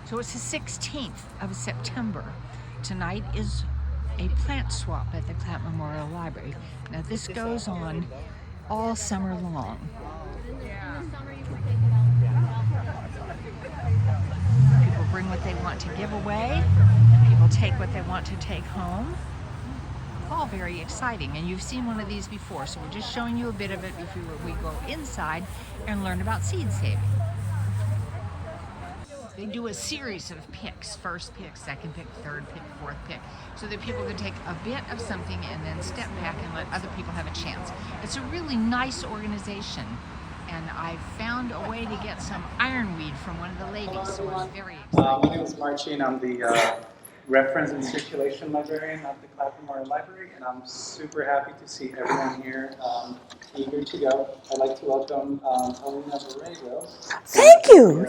So it's the 16th of September. Tonight is a plant swap at the Clapp Memorial Library. Now this goes on all summer long. People bring what they want to give away. People take what they want to take home. All very exciting, and you've seen one of these before, so we're just showing you a bit of it before we go inside and learn about seed saving. They do a series of picks, first pick, second pick, third pick, fourth pick, so that people can take a bit of something and then step back and let other people have a chance. It's a really nice organization, and I found a way to get some ironweed from one of the ladies, so it's very exciting. My name is Marcin. I'm the reference and circulation librarian at the Clapp Memorial Library, and I'm super happy to see everyone here eager to go. I'd like to welcome Paulina Borrego. Thank you.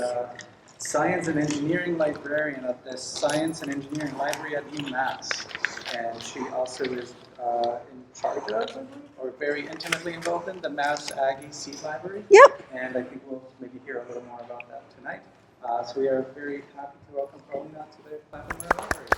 Science and Engineering Librarian at the Science and Engineering Library at UMass. And she also is in charge of, or very intimately involved in, the Mass Aggie Seed Library. Yep. And I think we'll maybe hear a little more about that tonight. So we are very happy to welcome Paulina to the Clapp Memorial Library.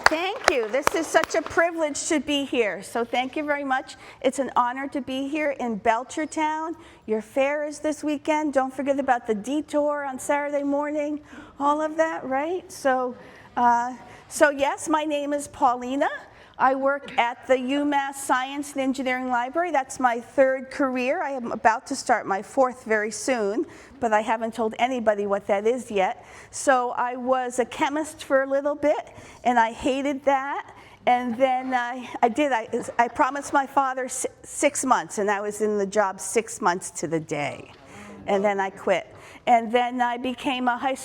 Thank you. This is such a privilege to be here. So thank you very much. It's an honor to be here in Belchertown. Your fair is this weekend. Don't forget about the detour on Saturday morning. All of that, right? So yes, my name is Paulina. I work at the UMass Science and Engineering Library. That's my third career. I am about to start my fourth very soon, but I haven't told anybody what that is yet. So I was a chemist for a little bit, and I hated that. And then I promised my father 6 months, and I was in the job 6 months to the day. And then I quit. And then I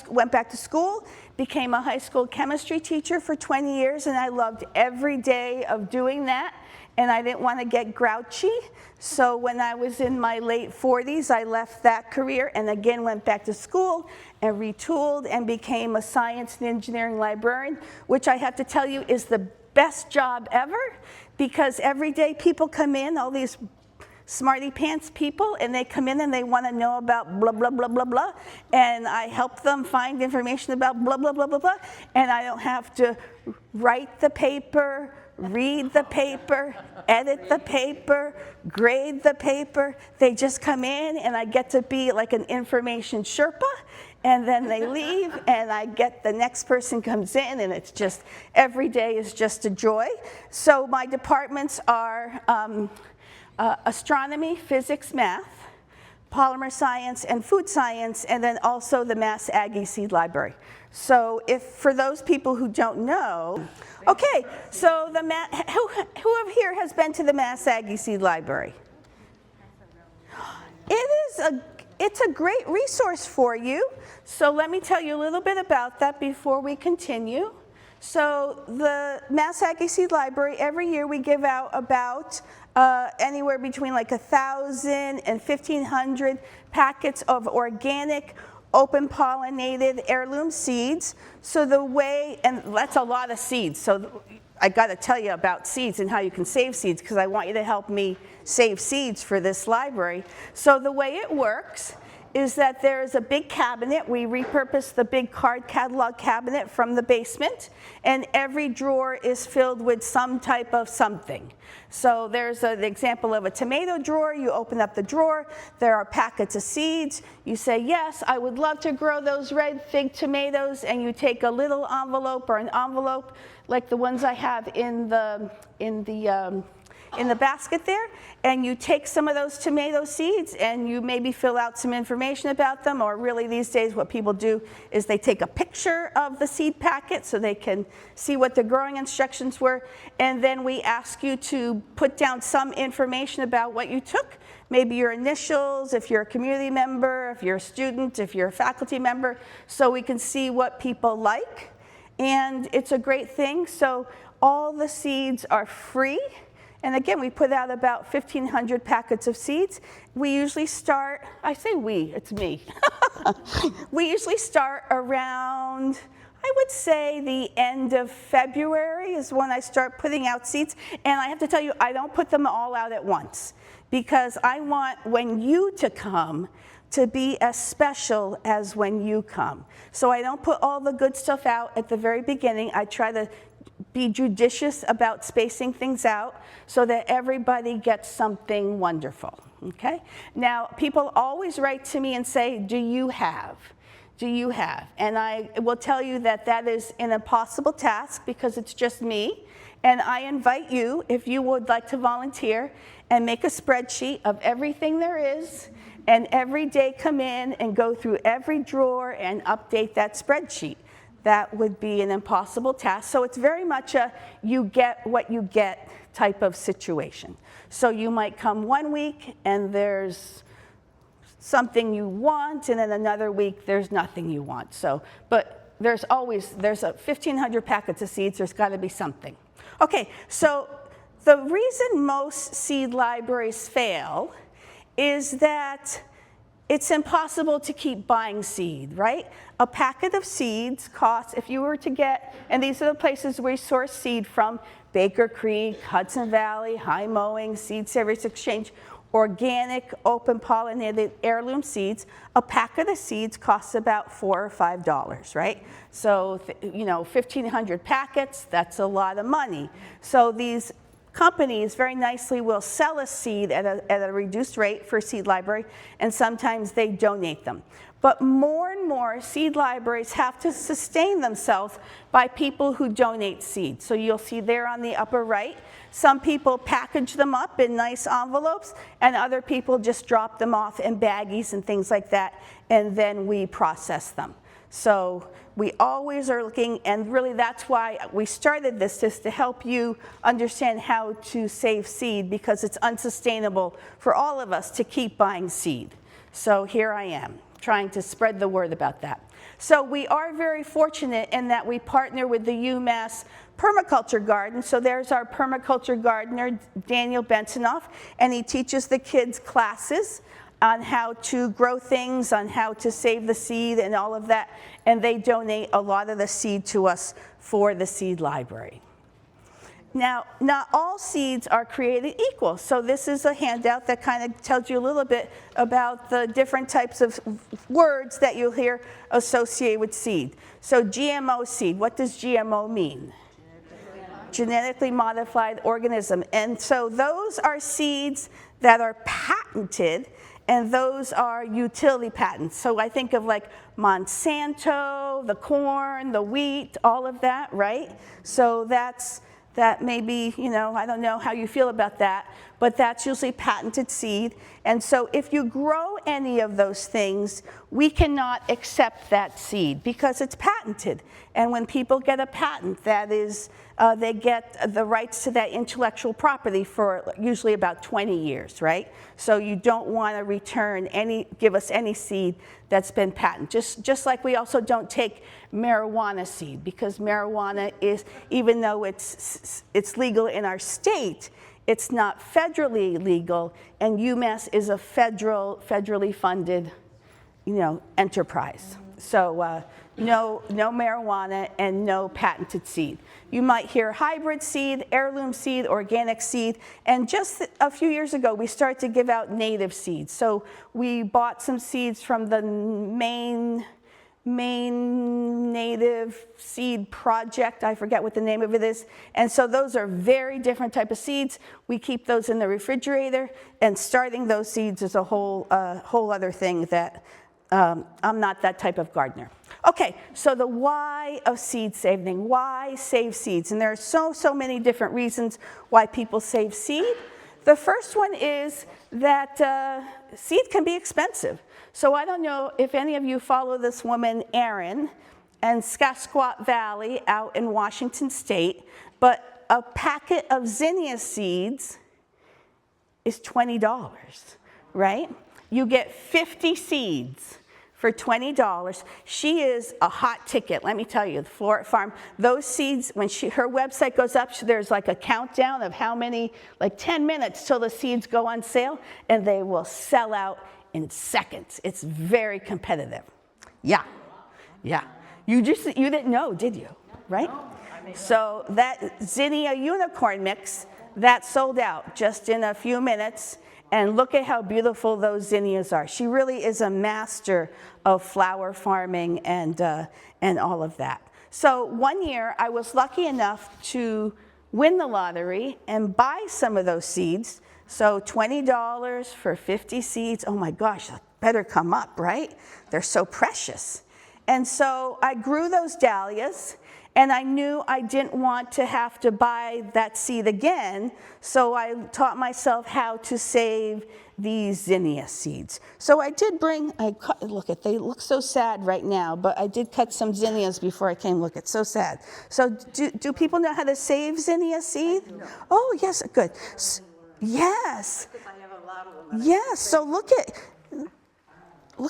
went back to school, became a high school chemistry teacher for 20 years, and I loved every day of doing that, and I didn't want to get grouchy. So when I was in my late 40s, I left that career and again went back to school and retooled and became a science and engineering librarian, which I have to tell you is the best job ever, because every day people come in, all these smarty pants people, and they come in and they want to know about blah, blah, blah, blah, blah, and I help them find information about blah, blah, blah, blah, blah, and I don't have to write the paper, read the paper, edit the paper, grade the paper. They just come in and I get to be like an information Sherpa, and then they leave and I get the next person comes in, and it's just, every day is just a joy. So my departments are astronomy, physics, math, polymer science, and food science, and then also the Mass Aggie Seed Library. So for those people who don't know, okay, so who here has been to the Mass Aggie Seed Library? It's a great resource for you. So let me tell you a little bit about that before we continue. So the Mass Aggie Seed Library, every year we give out about anywhere between like 1,000 and 1,500 packets of organic, open pollinated heirloom seeds. So and that's a lot of seeds. So I got to tell you about seeds and how you can save seeds, because I want you to help me save seeds for this library. So the way it works is that there is a big cabinet. We repurposed the big card catalog cabinet from the basement, and every drawer is filled with some type of something. So there's an example of a tomato drawer. You open up the drawer, there are packets of seeds. You say, yes, I would love to grow those red fig tomatoes, and you take a little envelope or an envelope like the ones I have in the basket there, and you take some of those tomato seeds and you maybe fill out some information about them, or really these days what people do is they take a picture of the seed packet so they can see what the growing instructions were, and then we ask you to put down some information about what you took, maybe your initials, if you're a community member, if you're a student, if you're a faculty member, so we can see what people like. And it's a great thing. So all the seeds are free. And again, we put out about 1,500 packets of seeds. We usually start, I say we, it's me. We usually start around, I would say the end of February is when I start putting out seeds. And I have to tell you, I don't put them all out at once, because I want when you to come to be as special as when you come. So I don't put all the good stuff out at the very beginning. I try to be judicious about spacing things out so that everybody gets something wonderful, okay? Now, people always write to me and say, do you have? Do you have? And I will tell you that that is an impossible task because it's just me. And I invite you, if you would like to volunteer, and make a spreadsheet of everything there is, and every day come in and go through every drawer and update that spreadsheet. That would be an impossible task. So it's very much a you get what you get type of situation. So you might come one week and there's something you want, and then another week there's nothing you want. So, but there's 1,500 packets of seeds, there's gotta be something. Okay, so the reason most seed libraries fail is that it's impossible to keep buying seed, right? A packet of seeds costs, if you were to get, and these are the places we source seed from, Baker Creek, Hudson Valley, High Mowing, Seed Savers Exchange, organic, open pollinated heirloom seeds. A packet of seeds costs about $4 or $5, right? So, 1,500 packets, that's a lot of money. So these companies very nicely will sell a seed at a reduced rate for a seed library, and sometimes they donate them. But more and more seed libraries have to sustain themselves by people who donate seeds. So you'll see there on the upper right, some people package them up in nice envelopes, and other people just drop them off in baggies and things like that, and then we process them. So we always are looking, and really that's why we started this, just to help you understand how to save seed, because it's unsustainable for all of us to keep buying seed. So here I am, trying to spread the word about that. So we are very fortunate in that we partner with the UMass Permaculture Garden. So there's our permaculture gardener, Daniel Bensonoff, and he teaches the kids classes on how to grow things, on how to save the seed and all of that, and they donate a lot of the seed to us for the seed library. Now, not all seeds are created equal, so this is a handout that kind of tells you a little bit about the different types of words that you'll hear associated with seed. So GMO seed, what does GMO mean? Genetically modified organism. And so those are seeds that are patented, and those are utility patents. So I think of like Monsanto, the corn, the wheat, all of that, right? So that maybe, I don't know how you feel about that, but that's usually patented seed. And so if you grow any of those things, we cannot accept that seed because it's patented. And when people get a patent, that is, they get the rights to that intellectual property for usually about 20 years, right? So you don't want to give us any seed that's been patented. Just like we also don't take marijuana seed, because marijuana is, even though it's legal in our state, it's not federally legal, and UMass is a federally funded, enterprise. So no marijuana and no patented seed. You might hear hybrid seed, heirloom seed, organic seed, and just a few years ago we started to give out native seeds. So we bought some seeds from the Maine Native Seed Project, I forget what the name of it is, and so those are very different type of seeds. We keep those in the refrigerator, and starting those seeds is a whole other thing that I'm not that type of gardener. Okay, so the why of seed saving, why save seeds? And there are so many different reasons why people save seed. The first one is that seed can be expensive. So I don't know if any of you follow this woman, Erin, in Scasquat Valley out in Washington State, but a packet of zinnia seeds is $20, right? You get 50 seeds for $20. She is a hot ticket, let me tell you, the Floret Farm. Those seeds, when her website goes up, there's like a countdown of how many, like 10 minutes till the seeds go on sale, and they will sell out in seconds. It's very competitive. Yeah. You didn't know, did you? Right? So that zinnia unicorn mix, that sold out just in a few minutes, And look at how beautiful those zinnias are. She really is a master of flower farming and all of that. So one year I was lucky enough to win the lottery and buy some of those seeds. So $20 for 50 seeds. Oh my gosh, that better come up, right? They're so precious. And so I grew those dahlias, and I knew I didn't want to have to buy that seed again, so I taught myself how to save these zinnia seeds. So I did bring, look at, they look so sad right now, but I did cut some zinnias before I came. Look, it's so sad. So do people know how to save zinnia seed? No. Oh, yes, good. Yes. Because I have a lot of them. Yes, so look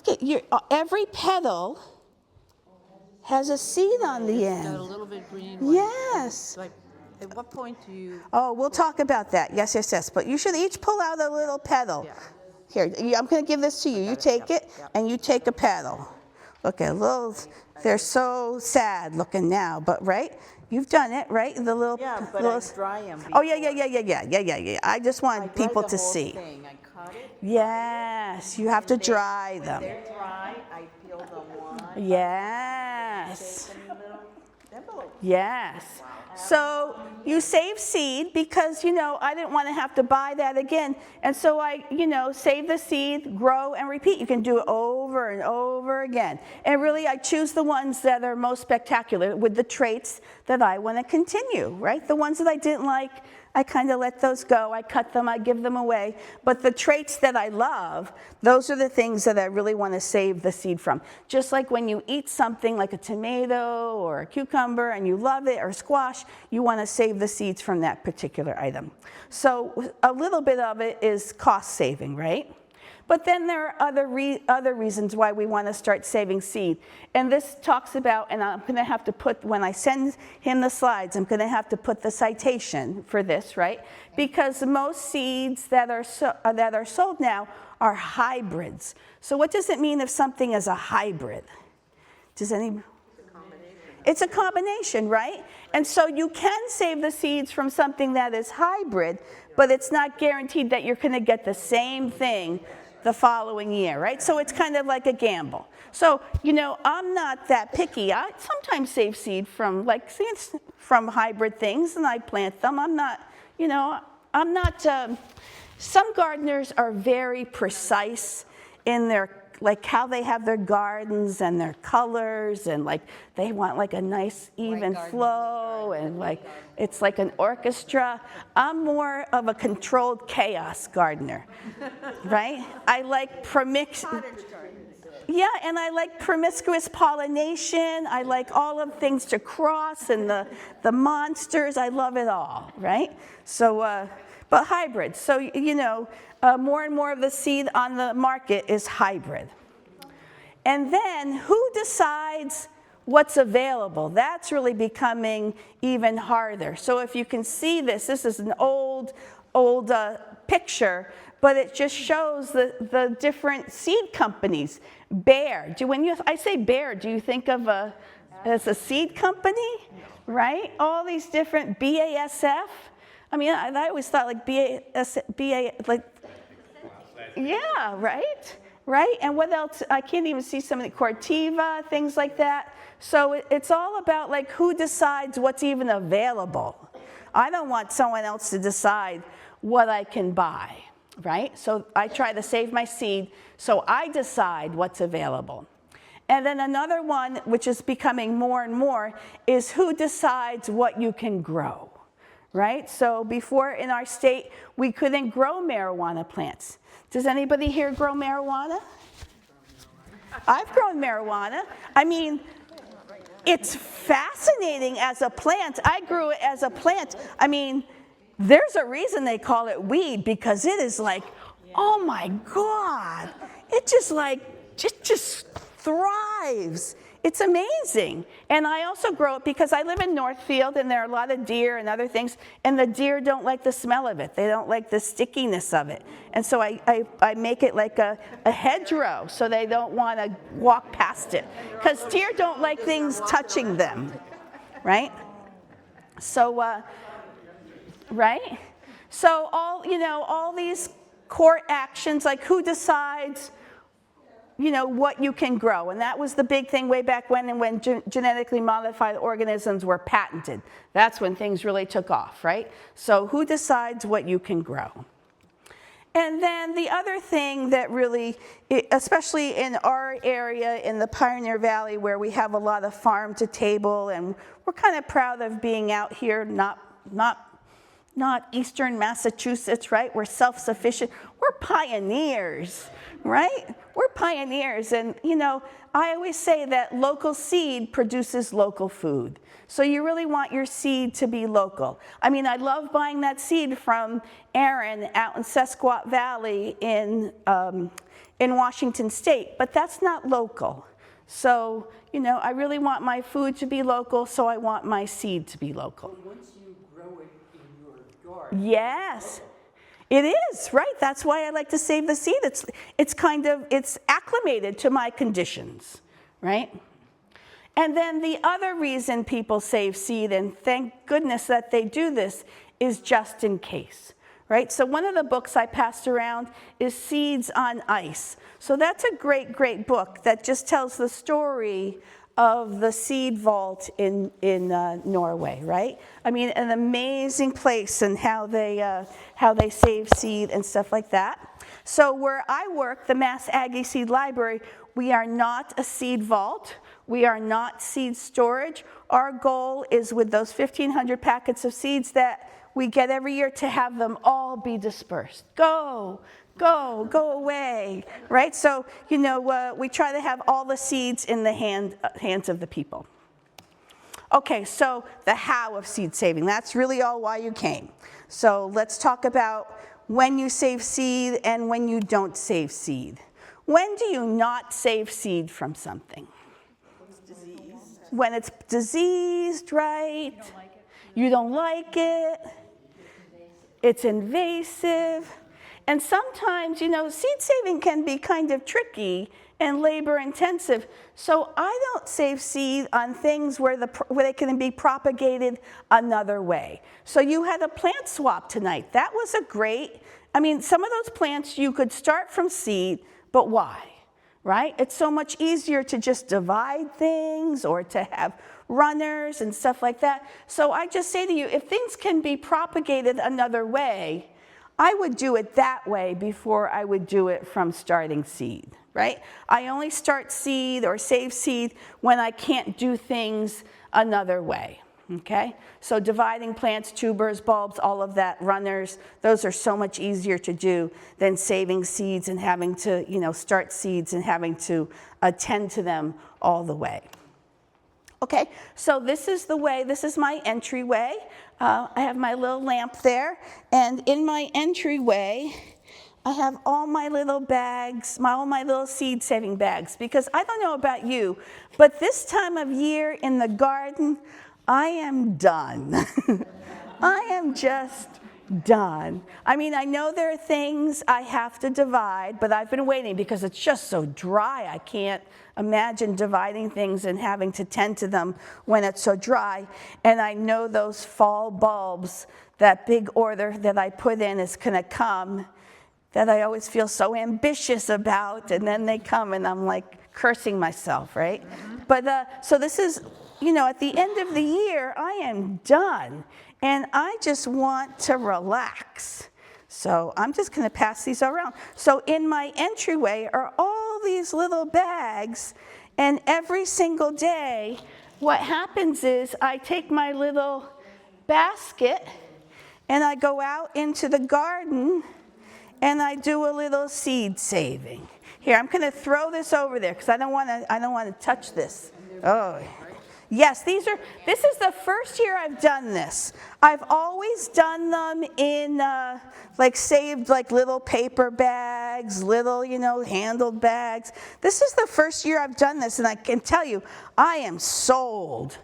at your, every petal has a seed on the end. Got a little bit green. Yes. Like, at what point do you? Oh, we'll talk about that. Yes, yes, yes. But you should each pull out a little petal. Yeah. Here, I'm going to give this to you. You take it, and you take a petal. Look at little. They're so sad looking now, but right? You've done it, right? The little. Yeah, but little, I dry them. Oh yeah. I just want people to see. Thing. I cut it. Yes, you have to dry them. When they're dry, I peel them one. Yes. Shape them in little envelopes. Yes. So you save seed because, I didn't want to have to buy that again. And so I, save the seed, grow, and repeat. You can do it over and over again. And really, I choose the ones that are most spectacular with the traits that I want to continue, right? The ones that I didn't like, I kind of let those go. I cut them, I give them away. But the traits that I love, those are the things that I really want to save the seed from. Just like when you eat something like a tomato or a cucumber and you love it, or squash, you want to save the seeds from that particular item. So a little bit of it is cost saving, right? But then there are other reasons why we want to start saving seed. And this talks about, and I'm going to have to put, when I send him the slides, I'm going to have to put the citation for this, right? Because most seeds that are sold now are hybrids. So what does it mean if something is a hybrid? Does any? It's a combination, right? And so you can save the seeds from something that is hybrid, but it's not guaranteed that you're going to get the same thing the following year, right? So it's kind of like a gamble. So, I'm not that picky. I sometimes save seed from hybrid things, and I plant them. I'm not, some gardeners are very precise in their, how they have their gardens and their colors, and they want a nice even flow, and it's like an orchestra. I'm more of a controlled chaos gardener, right? I like and I like promiscuous pollination. I like all of things to cross, and the monsters. I love it all, right? So, but hybrid. So, more and more of the seed on the market is hybrid. And then who decides what's available? That's really becoming even harder. So if you can see this is an old picture, but it just shows the different seed companies. Bayer. When I say Bayer, do you think of as a seed company? Right? All these different BASF. I mean, I always thought yeah, right? Right? And what else? I can't even see some of the Corteva, things like that. So it's all about who decides what's even available. I don't want someone else to decide what I can buy, right? So I try to save my seed, so I decide what's available. And then another one, which is becoming more and more, is who decides what you can grow, right? So before in our state, we couldn't grow marijuana plants. Does anybody here grow marijuana? I've grown marijuana. I mean, it's fascinating as a plant. I grew it as a plant. I mean, there's a reason they call it weed, because it is oh my God. It just thrives. It's amazing. And I also grow it because I live in Northfield, and there are a lot of deer and other things, and the deer don't like the smell of it. They don't like the stickiness of it. And so I make it like a hedgerow, so they don't want to walk past it. Because deer don't like things touching them, right? So, right? So all these court actions, like who decides, what you can grow. And that was the big thing way back when genetically modified organisms were patented. That's when things really took off, right? So who decides what you can grow? And then the other thing that really, especially in our area in the Pioneer Valley where we have a lot of farm to table, and we're kind of proud of being out here, not eastern Massachusetts, right? We're self-sufficient. We're pioneers, right? We're pioneers. And, I always say that local seed produces local food. So you really want your seed to be local. I mean, I love buying that seed from Aaron out in Sesquat Valley in Washington State, but that's not local. So, I really want my food to be local, so I want my seed to be local. Once you grow it in your garden. Yes, it is, right? That's why I like to save the seed. It's acclimated to my conditions, right? And then the other reason people save seed, and thank goodness that they do this, is just in case, right? So one of the books I passed around is Seeds on Ice. So that's a great, great book that just tells the story of the seed vault in Norway, right? I mean, an amazing place and how they save seed and stuff like that. So where I work, the Mass Aggie Seed Library, we are not a seed vault. We are not seed storage. Our goal is with those 1,500 packets of seeds that we get every year to have them all be dispersed. Go away, right? So, we try to have all the seeds in the hands of the people. Okay, so the how of seed saving, that's really all why you came. So let's talk about when you save seed and when you don't save seed. When do you not save seed from something? When it's diseased, right? You don't like it. It's invasive. And sometimes, seed saving can be kind of tricky and labor intensive. So I don't save seed on things where they can be propagated another way. So you had a plant swap tonight. That was some of those plants you could start from seed, but why? Right? It's so much easier to just divide things or to have runners and stuff like that. So I just say to you, if things can be propagated another way, I would do it that way before I would do it from starting seed, right? I only start seed or save seed when I can't do things another way, okay? So dividing plants, tubers, bulbs, all of that, runners, those are so much easier to do than saving seeds and having to, start seeds and having to attend to them all the way. Okay, so this is my entryway. I have my little lamp there, and in my entryway, I have all my little bags, all my little seed saving bags, because I don't know about you, but this time of year in the garden, I am done. I am just done. I mean, I know there are things I have to divide, but I've been waiting because it's just so dry. I can't imagine dividing things and having to tend to them when it's so dry. And I know those fall bulbs, that big order that I put in is going to come, that I always feel so ambitious about, and then they come and I'm like cursing myself, right? But so this is, at the end of the year, I am done. And I just want to relax. So I'm just going to pass these around. So in my entryway are all these little bags. And every single day, what happens is I take my little basket and I go out into the garden and I do a little seed saving. Here, I'm going to throw this over there because I don't want to touch this. Oh. Yes, this is the first year I've done this. I've always done them in saved little paper bags, little, handled bags. This is the first year I've done this, and I can tell you, I am sold.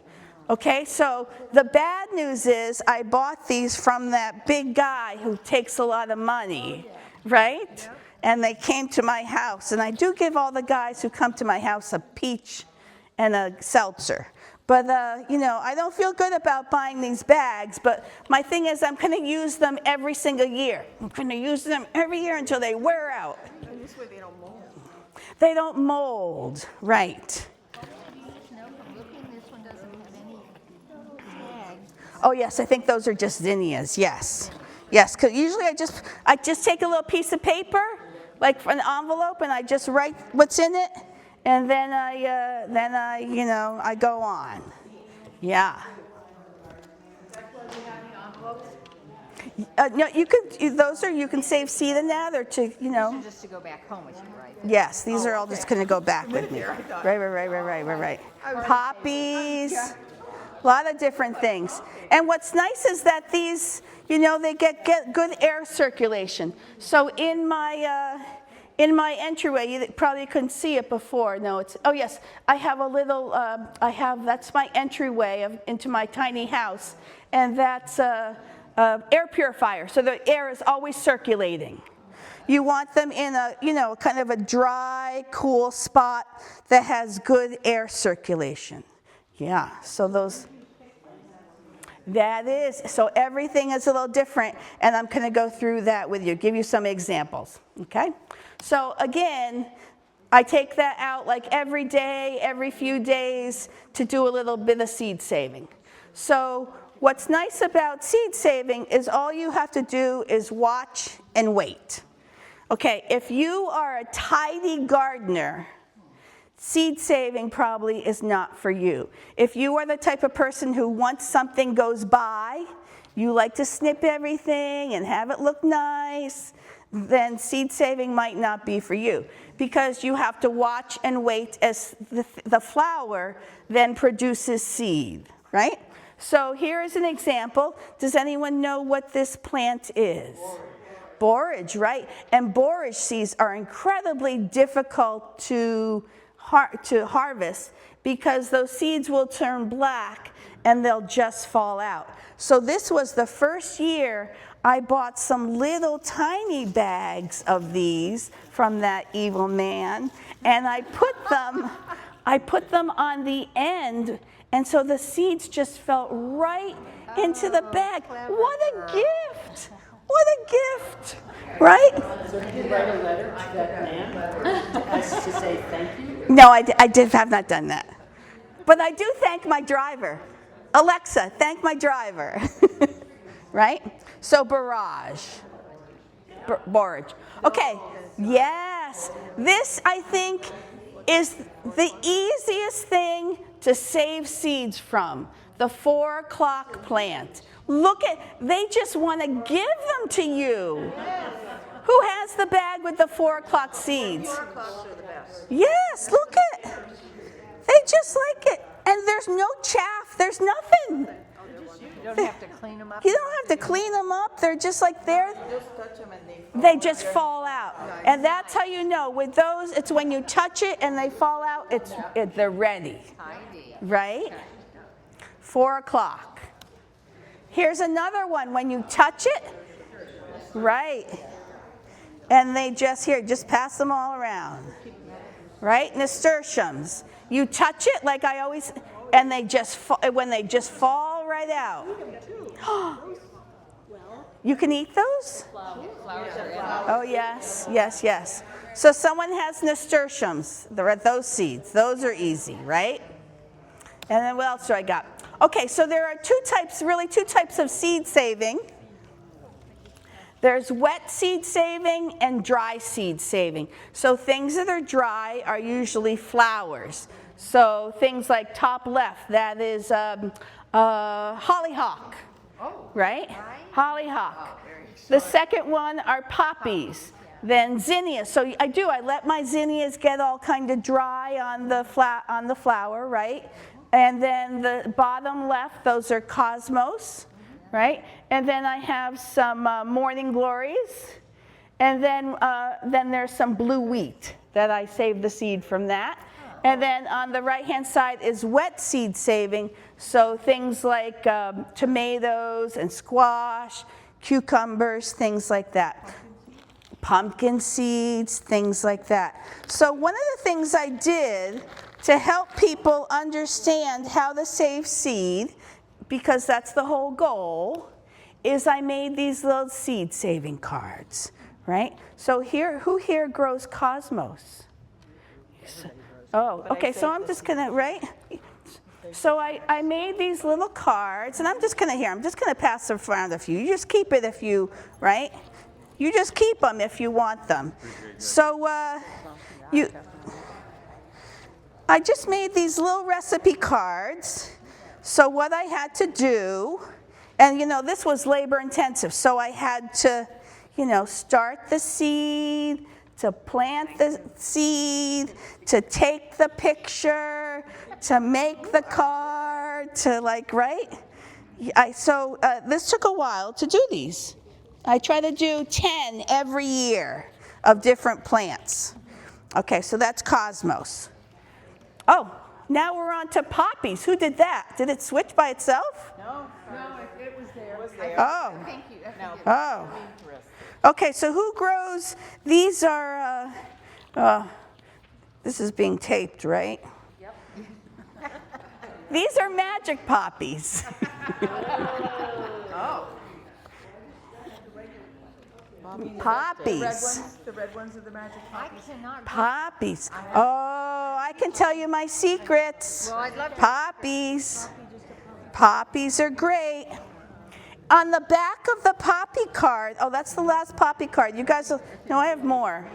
Okay, so the bad news is I bought these from that big guy who takes a lot of money, right? And they came to my house, and I do give all the guys who come to my house a peach and a seltzer. But, you know, I don't feel good about buying these bags, but my thing is I'm going to use them every single year. I'm going to use them every year until they wear out. And this way they don't mold. They don't mold, right. Oh yes, I think those are just zinnias, yes. Yes, because usually I just take a little piece of paper, like an envelope, and I just write what's in it, and then I you know, I go on. Yeah. No, you could, those are, you can save seed in that, or to, you know. Just to go back home with you, right? Yes, these are all just going to go back with me. Right. Poppies, a lot of different things. And what's nice is that these, you know, they get good air circulation. So in my entryway, you probably couldn't see it before. No, it's, oh yes, I have a little, that's my entryway into my tiny house. And that's air purifier, so the air is always circulating. You want them in a, you know, kind of a dry, cool spot that has good air circulation. Yeah, so those, that is, so everything is a little different, and I'm going to go through that with you, give you some examples, okay? So again, I take that out like every day, every few days to do a little bit of seed saving. So what's nice about seed saving is all you have to do is watch and wait. Okay, if you are a tidy gardener, seed saving probably is not for you. If you are the type of person who once something goes by, you like to snip everything and have it look nice, then seed saving might not be for you, because you have to watch and wait as the flower then produces seed, right? So here is an example. Does anyone know what this plant is? Borage, right? And borage seeds are incredibly difficult to harvest because those seeds will turn black and they'll just fall out. So this was the first year I bought some little tiny bags of these from that evil man, and I put them on the end, and so the seeds just fell right into the bag. What a gift! What a gift, right? So did you write a letter to that man to say thank you? No, I have not done that. But I do thank my driver. Alexa, thank my driver. Right? So borage. Borage. Okay, yes. This, I think, is the easiest thing to save seeds from. The 4 o'clock plant. Look at, they just want to give them to you. Who has the bag with the 4 o'clock seeds? 4 o'clocks are the best. Yes, look at it. They just like it. And there's no chaff, there's nothing. You don't have to clean them up. You don't have to clean them up. They're just like Just touch them and they just fall out. And that's how you know. With those, it's when you touch it and they fall out, they're ready. Tidy. Right? 4 o'clock. Here's another one. When you touch it, right? And they just, here, just pass them all around. Right? Nasturtiums. You touch it like I always, and they just, when they just fall right out. You can eat those? Oh, yes, yes, yes. So someone has nasturtiums, those seeds. Those are easy, right? And then what else do I got? Okay, so there are two types of seed saving. There's wet seed saving and dry seed saving. So things that are dry are usually flowers. So things like top left, that is hollyhock, right? Hollyhock. The second one are poppies. Then zinnias. So I let my zinnias get all kind of dry on the flower, right? And then the bottom left, those are cosmos, right? And then I have some morning glories. And then there's some blue wheat that I saved the seed from that. And then on the right-hand side is wet seed saving. So things like tomatoes and squash, cucumbers, things like that. Pumpkin seeds, things like that. So one of the things I did to help people understand how to save seed, because that's the whole goal, is I made these little seed saving cards, right? So here, who here grows cosmos? Oh, okay, so I'm just gonna, right? So I made these little cards, and I'm just gonna pass them around a few. You just keep it if you, right? You just keep them if you want them. So I just made these little recipe cards. So what I had to do, and this was labor intensive, so I had to, start the seed, to plant the seed, to take the picture, to make the card, to right? So this took a while to do these. I try to do 10 every year of different plants. Okay, so that's cosmos. Oh, now we're on to poppies. Who did that? Did it switch by itself? No, it was there. It was there. Oh. Thank you. Oh. Okay, so who grows? These are, this is being taped, right? Yep. These are magic poppies. Oh. Poppies. The red ones are the magic I poppies. cannot. Poppies. Oh, I can tell you my secrets. Well, I'd love to. Poppies. Poppies are great. On the back of the poppy card, oh, that's the last poppy card. You guys, no, I have more.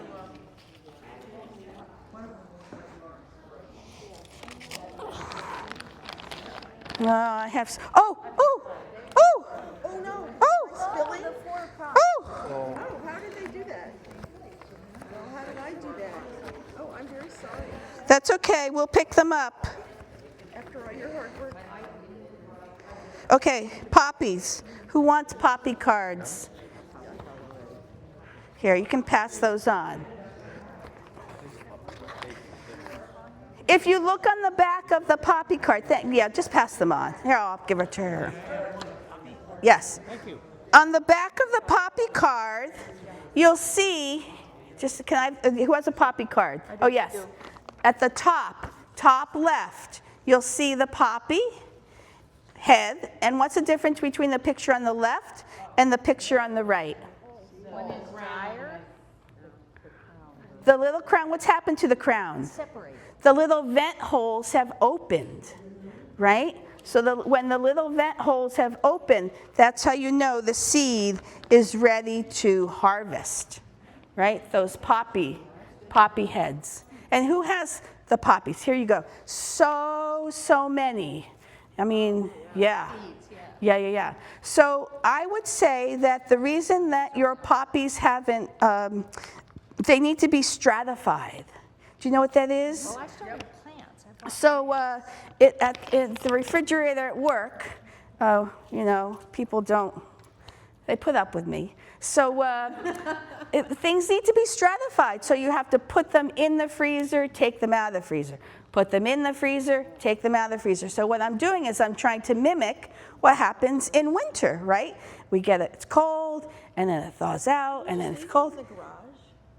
No, I have, oh. Oh, no. Oh. Spilling? Oh. Oh, how did they do that? Well, how did I do that? Oh, I'm very sorry. That's okay, we'll pick them up. After all your hard work. Okay, poppies. Who wants poppy cards? Here, you can pass those on. If you look on the back of the poppy card, yeah, just pass them on. Here, I'll give it to her. Yes. Thank you. On the back of the poppy card, you'll see, who has a poppy card? Oh, yes. At the top left, you'll see the poppy head. And what's the difference between the picture on the left and the picture on the right? One is drier. The little crown, what's happened to the crown? Separate. The little vent holes have opened, right? So when the little vent holes have opened, that's how you know the seed is ready to harvest, right? Those poppy heads. And who has the poppies? Here you go. So many. I mean, yeah. Yeah. So I would say that the reason that your poppies haven't, they need to be stratified. Do you know what that is? Well, I started plants. So at the refrigerator at work, people they put up with me. So things need to be stratified. So you have to put them in the freezer, take them out of the freezer. Put them in the freezer, take them out of the freezer. So what I'm doing is I'm trying to mimic what happens in winter, right? We get it, it's cold, and then it thaws out, and then it's cold.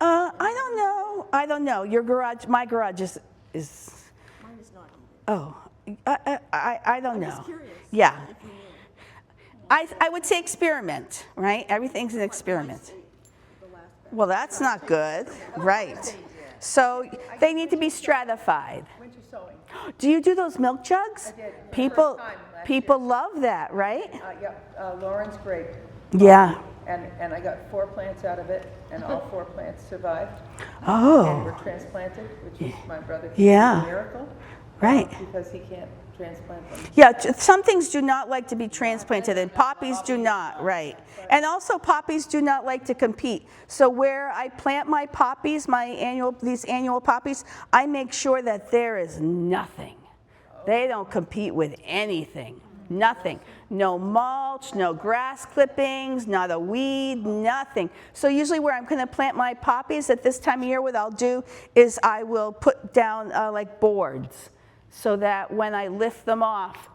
I don't know. Your garage, my garage is. Mine is not. Oh, I don't know. Yeah. I would say experiment, right? Everything's an experiment. Well, that's not good, right? So they need to be stratified. Winter sowing. Do you do those milk jugs? I did. People, First time last people love that, right? Yep, Lauren's grape. Yeah. And I got 4 plants out of it, and all 4 plants survived and Oh, were transplanted, which is my brother Yeah. a miracle right. because he can't transplant them. Yeah, some things do not like to be transplanted, and poppies do not, right. And also poppies do not like to compete. So where I plant my poppies, these annual poppies, I make sure that there is nothing. They don't compete with anything, nothing. No mulch, no grass clippings, not a weed, nothing. So usually where I'm gonna plant my poppies at this time of year, what I'll do is I will put down like boards, so that when I lift them off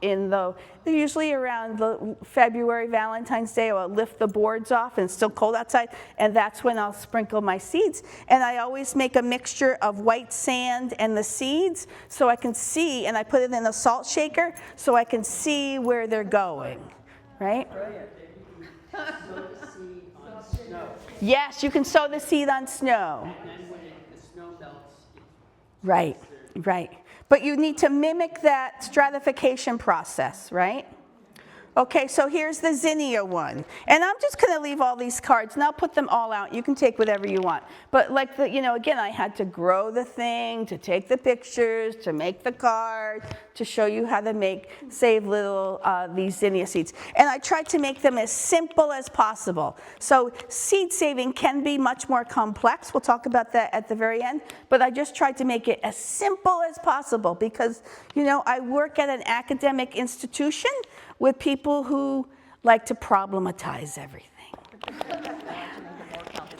usually around the February, Valentine's Day, I'll lift the boards off and it's still cold outside, and that's when I'll sprinkle my seeds. And I always make a mixture of white sand and the seeds so I can see, and I put it in a salt shaker so I can see where they're going, right? Sow the seed on snow, Yes, you can sow the seed on snow. and then when the snow melts, Right, right. But you need to mimic that stratification process, right? Okay, so here's the zinnia one. And I'm just going to leave all these cards, and I'll put them all out. You can take whatever you want. But like, again, I had to grow the thing, to take the pictures, to make the card, to show you how to save little, these zinnia seeds. And I tried to make them as simple as possible. So seed saving can be much more complex. We'll talk about that at the very end. But I just tried to make it as simple as possible because, I work at an academic institution with people who like to problematize everything.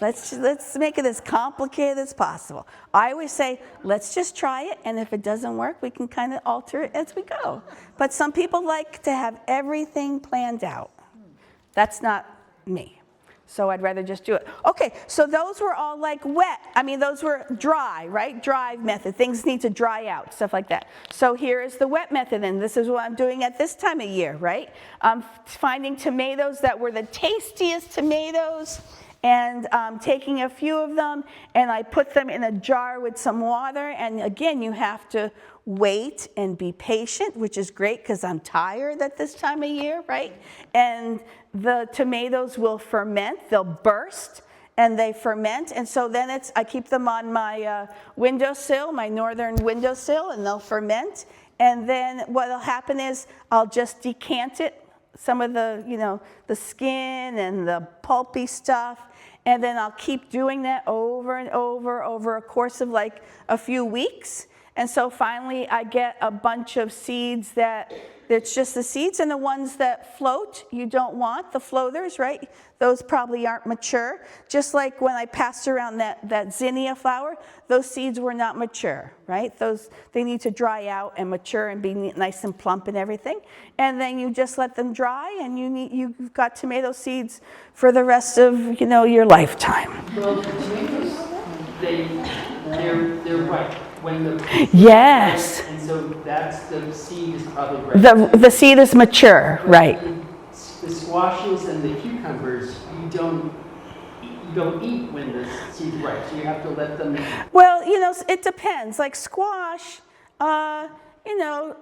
Let's make it as complicated as possible. I always say, let's just try it, and if it doesn't work, we can kind of alter it as we go. But some people like to have everything planned out. That's not me. So I'd rather just do it. Okay, so those were all like wet. Those were dry, right? Dry method. Things need to dry out, stuff like that. So here is the wet method, and this is what I'm doing at this time of year, right? I'm finding tomatoes that were the tastiest tomatoes, and taking a few of them, and I put them in a jar with some water, and again, you have to wait and be patient, which is great because I'm tired at this time of year, right? And the tomatoes will ferment, they'll burst, and they ferment, and so then I keep them on my windowsill, my northern windowsill, and they'll ferment, and then what'll happen is I'll just decant it, some of the, the skin and the pulpy stuff, and then I'll keep doing that over and over a course of like a few weeks. And so finally I get a bunch of seeds it's just the seeds, and the ones that float, you don't want, the floaters, right? Those probably aren't mature. Just like when I passed around that zinnia flower, those seeds were not mature, right? They need to dry out and mature and be nice and plump and everything. And then you just let them dry, and you've got tomato seeds for the rest of, your lifetime. well, the tomatoes, they're ripe when the Yes. and so the seed is probably ripe. The seed is mature, right? The squashes and the cucumbers, you don't eat when the seed's ripe, so you have to let them. Well, it depends. Like squash,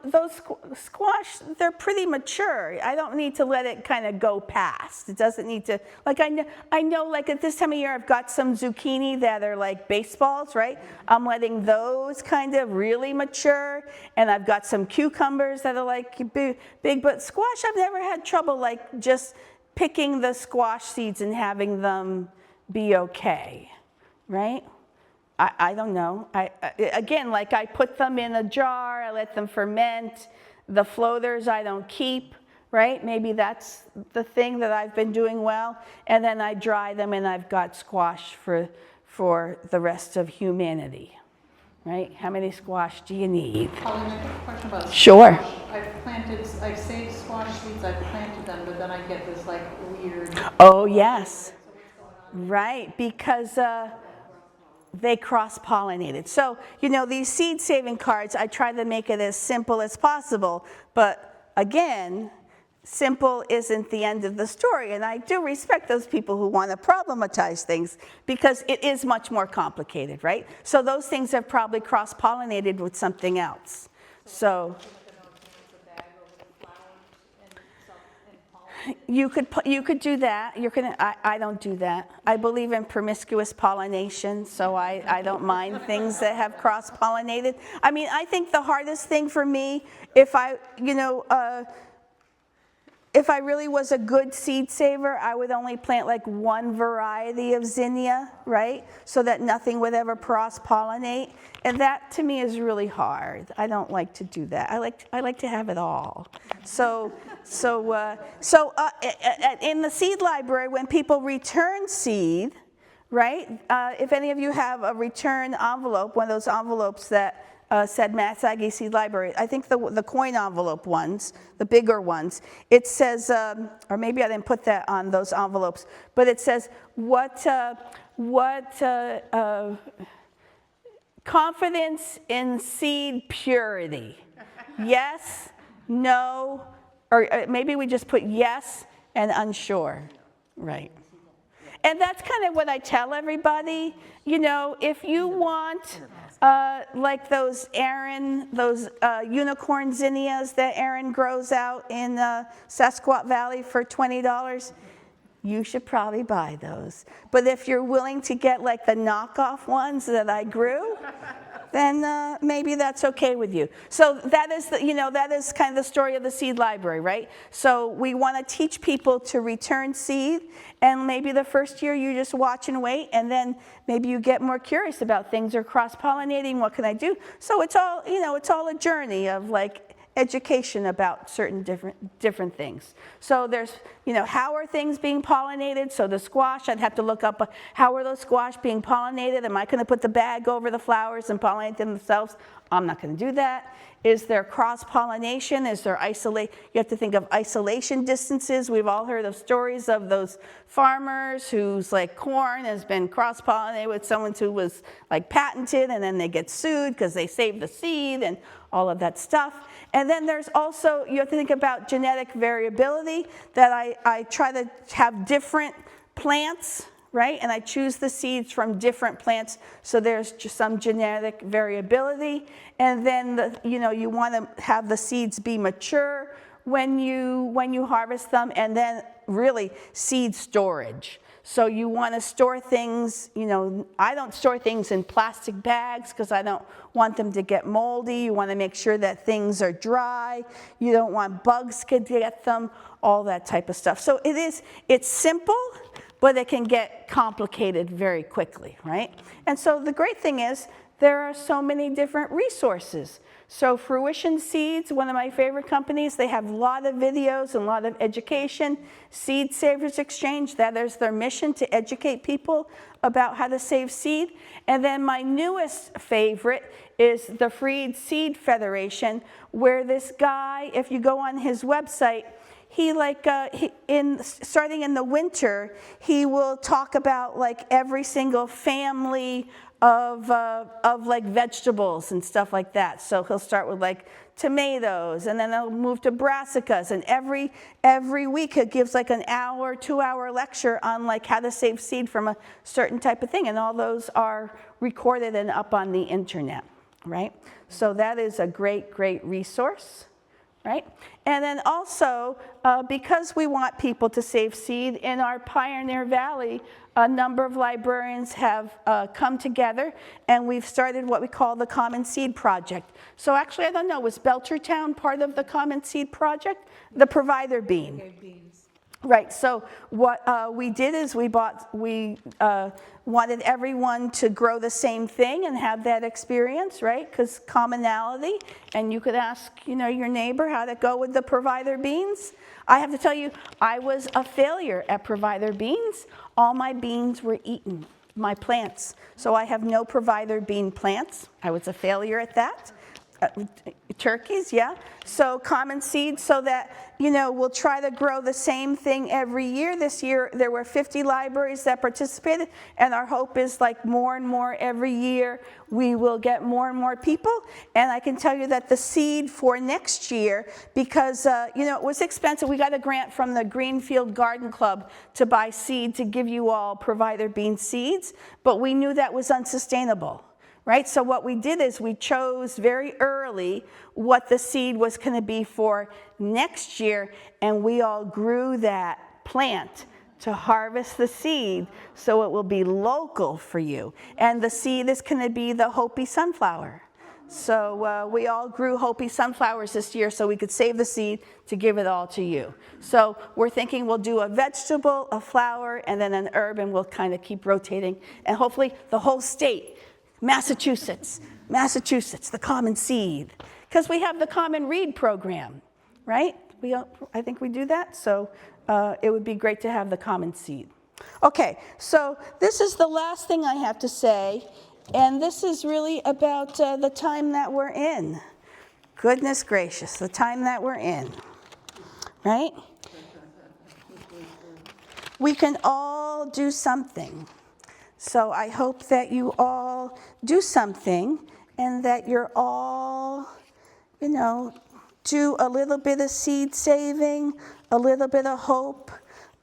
those squash, they're pretty mature. I don't need to let it kind of go past. It doesn't need to, like I know like at this time of year, I've got some zucchini that are like baseballs, right? I'm letting those kind of really mature, and I've got some cucumbers that are like big, but squash, I've never had trouble like just picking the squash seeds and having them be okay, right? I don't know. Again, like I put them in a jar, I let them ferment. The floaters I don't keep, right? Maybe that's the thing that I've been doing well. And then I dry them, and I've got squash for the rest of humanity, right? How many squash do you need? Holly, I have a question about squash. Sure. I've saved squash seeds, I've planted them, but then I get this like weird. Oh, yes. Right, because they cross-pollinated. So, these seed-saving cards, I try to make it as simple as possible, but again, simple isn't the end of the story, and I do respect those people who want to problematize things because it is much more complicated, right? So those things have probably cross-pollinated with something else. So you could do that. I don't do that. I believe in promiscuous pollination, so I don't mind things that have cross-pollinated. I think the hardest thing for me, if I really was a good seed saver, I would only plant like one variety of zinnia, right? So that nothing would ever cross-pollinate. And that to me is really hard. I don't like to do that. I like to have it all. So in the seed library, when people return seed, right? If any of you have a return envelope, one of those envelopes that said Mass Aggie Seed Library. I think the coin envelope ones, the bigger ones, it says, or maybe I didn't put that on those envelopes, but it says what confidence in seed purity. Yes, no, or maybe we just put yes and unsure, right? And that's kind of what I tell everybody. You know, if you want, like those unicorn zinnias that Erin grows out in Sasquatch Valley for $20, you should probably buy those. But if you're willing to get like the knockoff ones that I grew, then maybe that's okay with you. So that is, that is kind of the story of the seed library, right? So we want to teach people to return seed, and maybe the first year you just watch and wait, and then maybe you get more curious about things or cross-pollinating, what can I do? So it's all, it's all a journey of like education about certain different things. So there's, how are things being pollinated? So the squash, I'd have to look up how are those squash being pollinated? Am I going to put the bag over the flowers and pollinate them themselves? I'm not going to do that. Is there cross-pollination? Is there you have to think of isolation distances. We've all heard of stories of those farmers whose like corn has been cross-pollinated with someone who was like patented, and then they get sued because they saved the seed and all of that stuff. And then there's also, you have to think about genetic variability, that I try to have different plants, right? And I choose the seeds from different plants, so there's just some genetic variability. And then, you want to have the seeds be mature when you harvest them, and then really seed storage. So you want to store things, I don't store things in plastic bags because I don't want them to get moldy. You want to make sure that things are dry. You don't want bugs to get them, all that type of stuff. So it's simple, but it can get complicated very quickly, right? And so the great thing is there are so many different resources. So Fruition Seeds, one of my favorite companies, they have a lot of videos and a lot of education. Seed Savers Exchange, that is their mission, to educate people about how to save seed. And then my newest favorite is the Freed Seed Federation, where this guy, if you go on his website, starting in the winter, he will talk about like every single family of like vegetables and stuff like that. So he'll start with like tomatoes, and then he'll move to brassicas, and every week he gives like an hour, 2-hour lecture on like how to save seed from a certain type of thing, and all those are recorded and up on the internet, right? So that is a great resource. Right? And then also, because we want people to save seed, in our Pioneer Valley, a number of librarians have come together, and we've started what we call the Common Seed Project. So actually, I don't know, was Belchertown part of the Common Seed Project? The provider bean. Okay, beans. Right, so what we did is we wanted everyone to grow the same thing and have that experience, right? Because commonality, and you could ask, your neighbor how to go with the provider beans. I have to tell you, I was a failure at provider beans. All my beans were eaten, my plants. So I have no provider bean plants. I was a failure at that. Turkeys, yeah. So common seed, so that, we'll try to grow the same thing every year. This year, there were 50 libraries that participated, and our hope is like more and more every year, we will get more and more people. And I can tell you that the seed for next year, because, it was expensive. We got a grant from the Greenfield Garden Club to buy seed to give you all provider bean seeds, but we knew that was unsustainable. Right, so what we did is we chose very early what the seed was going to be for next year, and we all grew that plant to harvest the seed so it will be local for you. And the seed is going to be the Hopi sunflower. So we all grew Hopi sunflowers this year so we could save the seed to give it all to you. So we're thinking we'll do a vegetable, a flower, and then an herb, and we'll kind of keep rotating. And hopefully the whole state, Massachusetts, the common seed. Because we have the Common Read program, right? I think we do that, so it would be great to have the common seed. Okay, so this is the last thing I have to say And this is really about the time that we're in. Goodness gracious, the time that we're in, right? We can all do something. So I hope that you all do something and that you're all, you know, do a little bit of seed saving, a little bit of hope,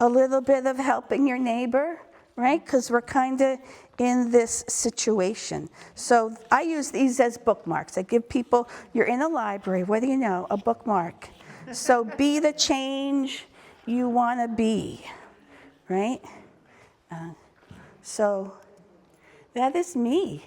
a little bit of helping your neighbor, right? Because we're kind of in this situation. So I use these as bookmarks. I give people, you're in a library, what do you know? A bookmark. So be the change you want to be, right? So that is me.